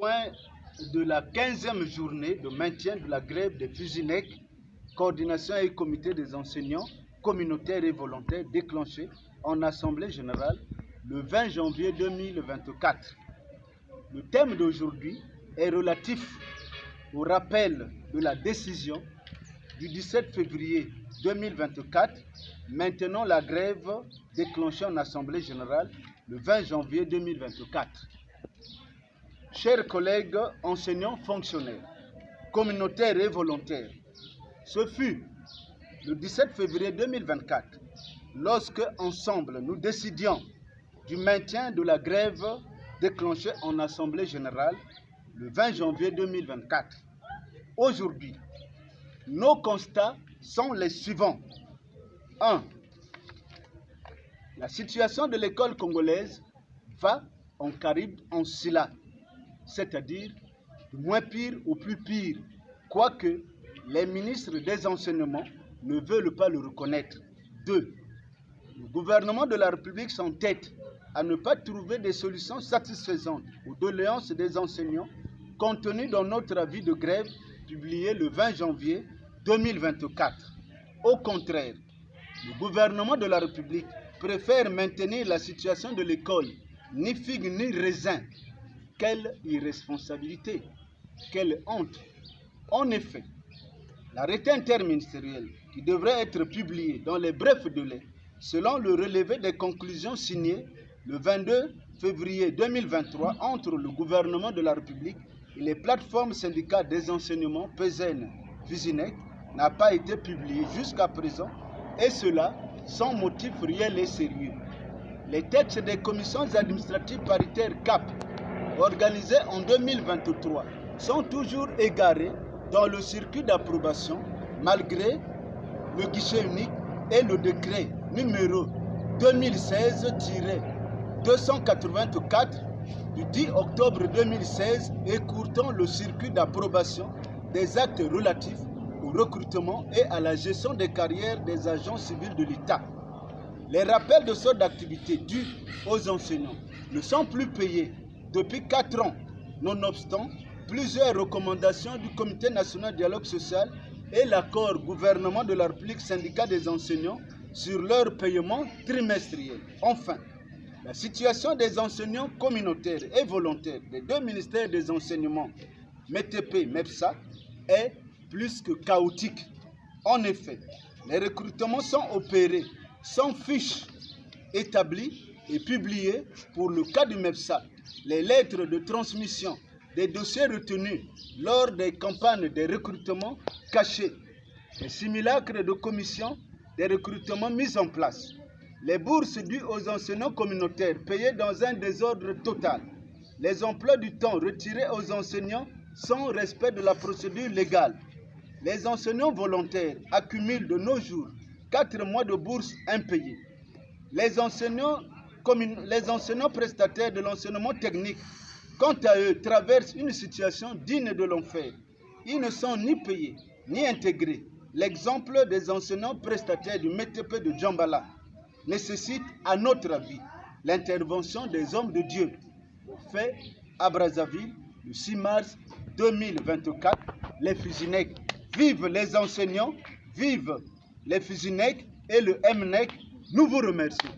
Point de la 15e journée de maintien de la grève des FUSINEC, coordination et comité des enseignants communautaires et volontaires déclenchés en Assemblée générale le 20 janvier 2024. Le thème d'aujourd'hui est relatif au rappel de la décision du 17 février 2024 maintenant la grève déclenchée en Assemblée générale le 20 janvier 2024. Chers collègues enseignants fonctionnaires, communautaires et volontaires, ce fut le 17 février 2024 lorsque, ensemble, nous décidions du maintien de la grève déclenchée en Assemblée générale le 20 janvier 2024. Aujourd'hui, nos constats sont les suivants. 1. La situation de l'école congolaise va en Caraïbes en Scylla, c'est-à-dire du moins pire au plus pire, quoique les ministres des enseignements ne veulent pas le reconnaître. 2. Le gouvernement de la République s'entête à ne pas trouver des solutions satisfaisantes aux doléances des enseignants contenues dans notre avis de grève publié le 20 janvier 2024. Au contraire, le gouvernement de la République préfère maintenir la situation de l'école, ni figue ni raisin. Quelle irresponsabilité, quelle honte. En effet, l'arrêté interministériel qui devrait être publié dans les brefs délais, selon le relevé des conclusions signées le 22 février 2023 entre le gouvernement de la République et les plateformes syndicales des enseignements PESEN, FUSINEC, n'a pas été publié jusqu'à présent, et cela sans motif réel et sérieux. Les textes des commissions administratives paritaires CAP, organisées en 2023, sont toujours égarés dans le circuit d'approbation, malgré le guichet unique et le décret numéro 2016-284 du 10 octobre 2016 écourtant le circuit d'approbation des actes relatifs au recrutement et à la gestion des carrières des agents civils de l'État. Les rappels de sorte d'activité dus aux enseignants ne sont plus payés depuis 4 ans, nonobstant plusieurs recommandations du Comité national de dialogue social et l'accord gouvernement de la République syndicat des enseignants sur leur paiement trimestriel. Enfin, la situation des enseignants communautaires et volontaires des deux ministères des enseignements, METP, MEPSA, est plus que chaotique. En effet, les recrutements sont opérés sans fiches établies et publiées pour le cas du MEPSA. Les lettres de transmission des dossiers retenus lors des campagnes de recrutement cachés, les simulacres de commission des recrutements mis en place, les bourses dues aux enseignants communautaires payées dans un désordre total, les emplois du temps retirés aux enseignants sans respect de la procédure légale. Les enseignants volontaires accumulent de nos jours 4 mois de bourse impayés. Les enseignants prestataires de l'enseignement technique, quant à eux, traversent une situation digne de l'enfer. Ils ne sont ni payés, ni intégrés. L'exemple des enseignants prestataires du METP de Djambala nécessite, à notre avis, l'intervention des hommes de Dieu. Fait à Brazzaville, le 6 mars 2024, les FUSINEC. Vive les enseignants, vive les FUSINEC et le MNEC. Nous vous remercions.